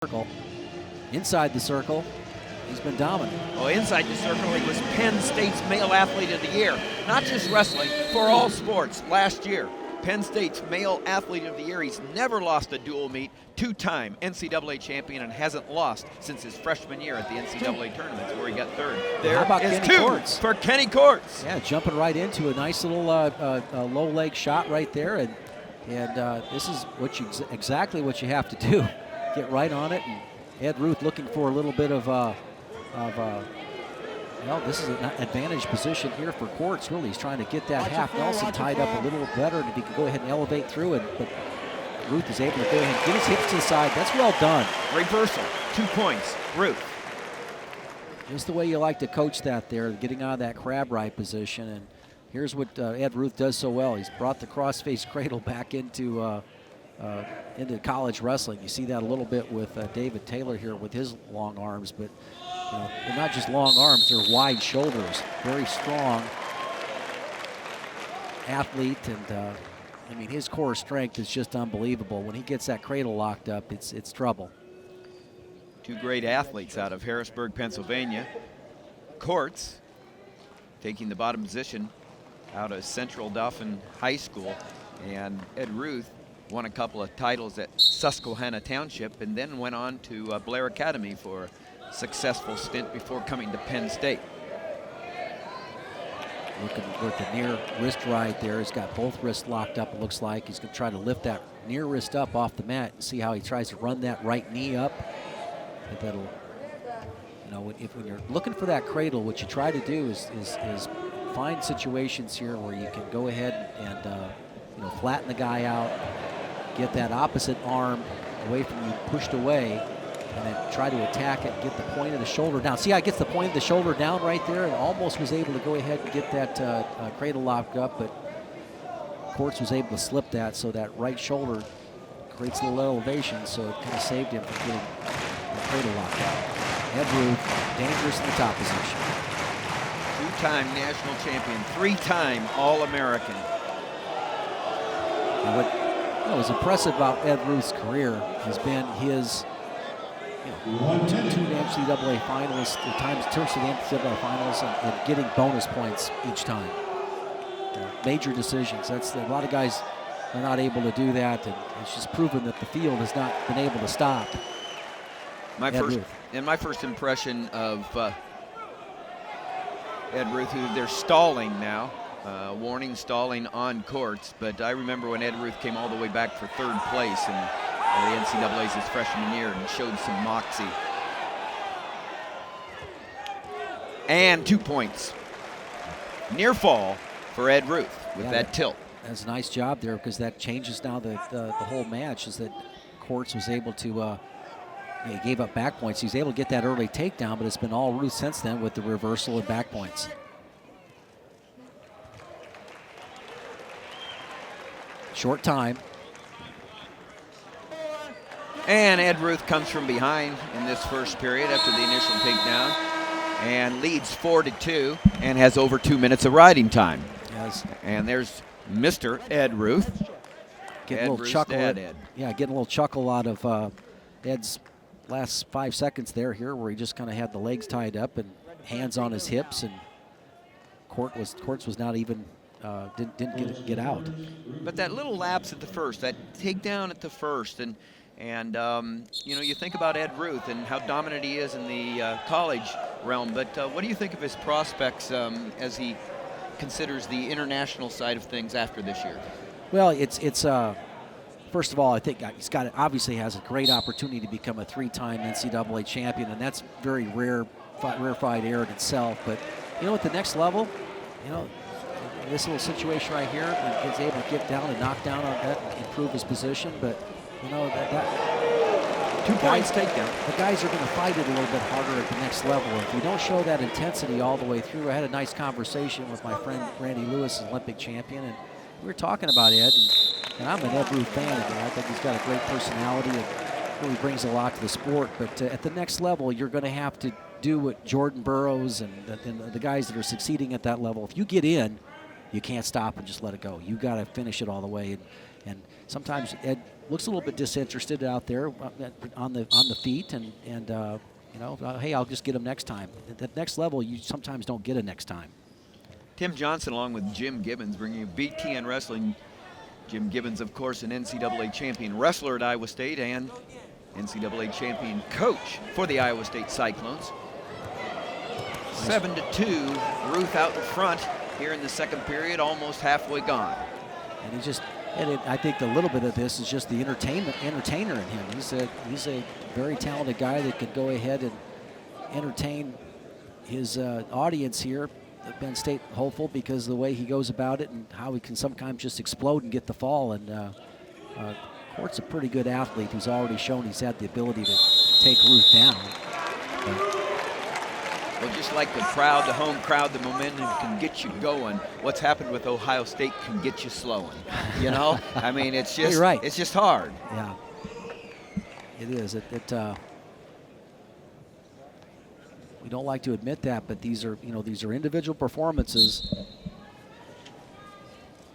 circle. Inside the circle, he's been dominant. Well, inside the circle, he was Penn State's Male Athlete of the Year. Not just wrestling, for all sports last year. Penn State's Male Athlete of the Year. He's never lost a dual meet, two-time NCAA champion, and hasn't lost since his freshman year at the NCAA tournaments where he got third. There How about is Kenny two Courts? for Kenny Courts. Yeah, jumping right into a nice little low leg shot right there, and this is exactly what you have to do. Get right on it. And Ed Ruth looking for a little bit of well, this is an advantage position here for Quartz, really. He's trying to get that half Nelson tied up a little better, and if he can go ahead and elevate through it. But Ruth is able to go ahead and get his hips to the side. That's well done. Reversal, 2 points, Ruth. Just the way you like to coach that there, getting out of that crab right position. And here's what Ed Ruth does so well. He's brought the cross-face cradle back into college wrestling. You see that a little bit with David Taylor here with his long arms, but they're not just long arms, they're wide shoulders. Very strong athlete, and I mean, his core strength is just unbelievable. When he gets that cradle locked up, it's trouble. Two great athletes out of Harrisburg, Pennsylvania. Courts taking the bottom position out of Central Dauphin High School, and Ed Ruth won a couple of titles at Susquehanna Township and then went on to Blair Academy for a successful stint before coming to Penn State. Looking with the near wrist ride there. He's got both wrists locked up, it looks like. He's going to try to lift that near wrist up off the mat and see how he tries to run that right knee up. But that'll, when you're looking for that cradle, what you try to do is find situations here where you can go ahead and flatten the guy out, get that opposite arm away from you, pushed away, and then try to attack it, get the point of the shoulder down. See how he gets the point of the shoulder down right there, and almost was able to go ahead and get that cradle locked up, but Quartz was able to slip that, so that right shoulder creates a little elevation, so it kind of saved him from getting the cradle locked out. Ed Ruth, dangerous in the top position. Two-time national champion, three-time All-American. And what was impressive about Ed Ruth's career has been his two NCAA finalists, the times trips to the NCAA finals, and getting bonus points each time. Major decisions. That's a lot of guys are not able to do that, and it's just proven that the field has not been able to stop my first impression of Ed Ruth, who they're stalling now. Warning stalling on Courts, but I remember when Ed Ruth came all the way back for third place in the NCAA's his freshman year and showed some moxie. And 2 points. Near fall for Ed Ruth with that tilt. That's a nice job there, because that changes now the whole match, is that Courts was able to, he gave up back points. He was able to get that early takedown, but it's been all Ruth since then with the reversal of back points. Short time. And Ed Ruth comes from behind in this first period after the initial takedown and leads 4-2 and has over 2 minutes of riding time. Yes. And there's Mr. Ed Ruth. Getting a little chuckle. Yeah, getting a little chuckle out of Ed's last 5 seconds there where he just kind of had the legs tied up and hands on his hips, and Quartz was not even didn't get out. But that little lapse at the first, that takedown at the first, and you think about Ed Ruth and how dominant he is in the college realm, but what do you think of his prospects as he considers the international side of things after this year? Well, it's first of all, I think he's obviously has a great opportunity to become a 3-time NCAA champion, and that's very rarefied air in itself. But at the next level, this little situation right here, he's able to get down and knock down on that and improve his position. But that 2 points takedown. The guys are going to fight it a little bit harder at the next level. If you don't show that intensity all the way through, I had a nice conversation with my friend Randy Lewis, Olympic champion, and we were talking about Ed, and I'm an Ed Ruth fan again. I think he's got a great personality and really brings a lot to the sport. But at the next level, you're going to have to do what Jordan Burroughs and the guys that are succeeding at that level. If you get in, you can't stop and just let it go. You got to finish it all the way. And sometimes Ed looks a little bit disinterested out there on the feet, and hey, I'll just get him next time. At that next level, you sometimes don't get a next time. Tim Johnson along with Jim Gibbons bringing you BTN Wrestling. Jim Gibbons, of course, an NCAA champion wrestler at Iowa State and NCAA champion coach for the Iowa State Cyclones. 7-2, Ruth out in front here in the second period, almost halfway gone. And I think a little bit of this is just the entertainer in him. He's a very talented guy that could go ahead and entertain his audience here at Penn State hopeful because of the way he goes about it and how he can sometimes just explode and get the fall. And Court's a pretty good athlete who's already shown he's had the ability to take Ruth down. Well, just like the crowd, the home crowd, the momentum can get you going. What's happened with Ohio State can get you slowing. You know, I mean, it's just You're right. It's just hard. Yeah, it is. We don't like to admit that, but these are individual performances.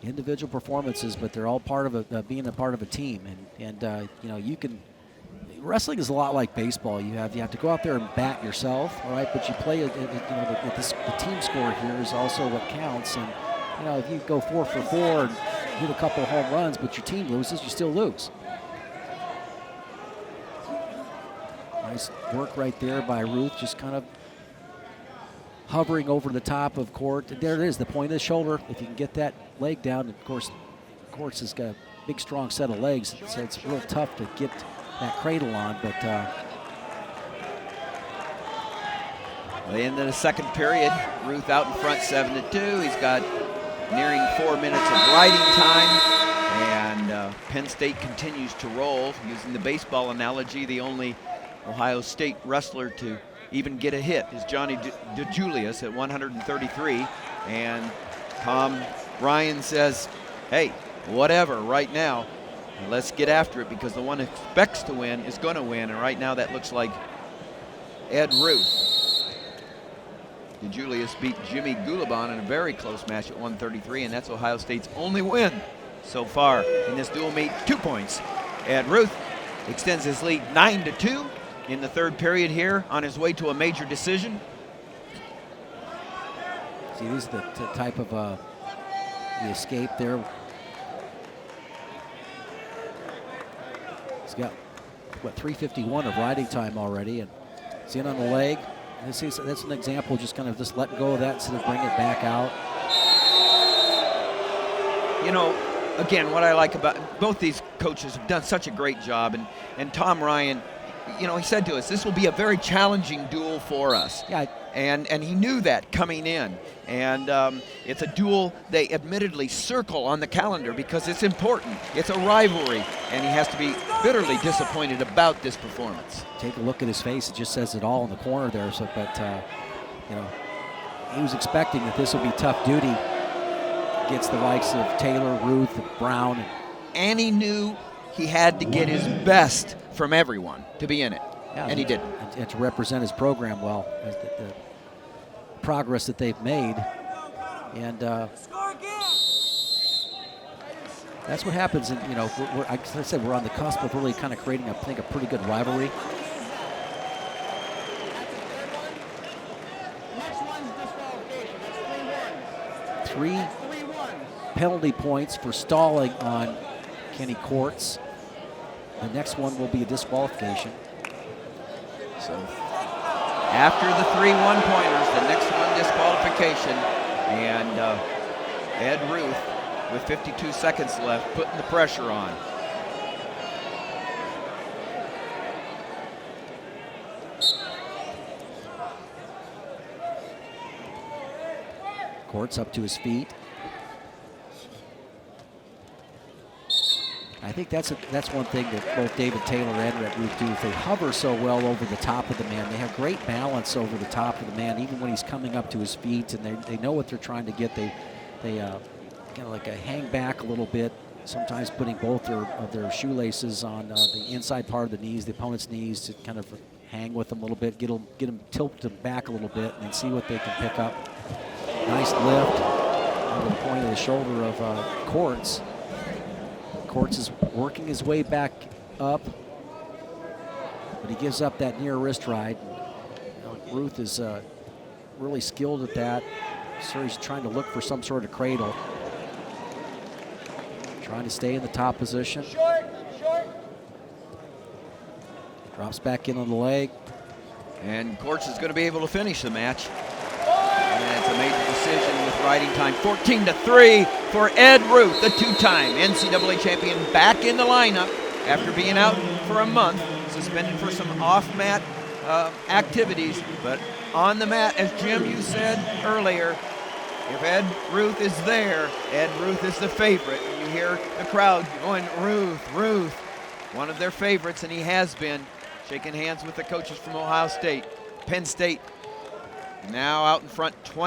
Individual performances, but they're all part of being a part of a team. And you can. Wrestling is a lot like baseball. You have to go out there and bat yourself, all right? But you play the team score here is also what counts. And if you go 4 for 4 and hit a couple of home runs, but your team loses, you still lose. Nice work right there by Ruth, just kind of hovering over the top of Court. There it is, the point of the shoulder. If you can get that leg down, and of course, Court's has got a big, strong set of legs, so it's real tough to get that cradle on, but the end of the second period, Ruth out in front 7-2. He's got nearing 4 minutes of riding time, and Penn State continues to roll. Using the baseball analogy, the only Ohio State wrestler to even get a hit is Johnny DeJulius at 133, and Tom Ryan says, hey, whatever right now. Let's get after it because the one who expects to win is going to win. And right now that looks like Ed Ruth. DeJulius beat Jimmy Gulabon in a very close match at 133, and that's Ohio State's only win so far in this dual meet. 2 points. Ed Ruth extends his lead 9-2 in the third period here on his way to a major decision. See, these are the type of the escape there. He's got, 3:51 of riding time already, and he's in on the leg. And that's an example, just kind of just letting go of that instead of bringing it back out. Again, what I like about both these coaches have done such a great job, and Tom Ryan, he said to us, this will be a very challenging duel for us. Yeah. And he knew that coming in. And it's a duel they admittedly circle on the calendar because it's important. It's a rivalry, and he has to be bitterly disappointed about this performance. Take a look at his face. It just says it all in the corner there. So, but he was expecting that this would be tough duty against the likes of Taylor, Ruth, Brown. And he knew he had to get his best from everyone to be in it. Yeah, and he did. And to represent his program well, the progress that they've made. And that's what happens. And, like I said, we're on the cusp of really kind of creating, I think, a pretty good rivalry. Three penalty points for stalling on Kenny Courts. The next one will be a disqualification. So after the 3 1-pointers, the next one disqualification, and Ed Ruth with 52 seconds left putting the pressure on. Courts up to his feet. I think that's one thing that both David Taylor and Red Ruth do. They hover so well over the top of the man. They have great balance over the top of the man, even when he's coming up to his feet, and they know what they're trying to get. They kind of like a hang back a little bit, sometimes putting both of their shoelaces on the inside part of the knees, the opponent's knees, to kind of hang with them a little bit, get them tilt them back a little bit, and then see what they can pick up. Nice lift over the point of the shoulder of Courts. Courts is working his way back up, but he gives up that near wrist ride. Ruth is really skilled at that. So he's trying to look for some sort of cradle. Trying to stay in the top position. Short. Drops back in on the leg. And Courts is going to be able to finish the match. And it's a major decision with riding time. 14-3 for Ed Ruth, the two-time NCAA champion, back in the lineup after being out for a month, suspended for some off-mat activities. But on the mat, as Jim, you said earlier, if Ed Ruth is there, Ed Ruth is the favorite. And you hear the crowd going, Ruth, one of their favorites, and he has been. Shaking hands with the coaches from Ohio State. Penn State now out in front 20.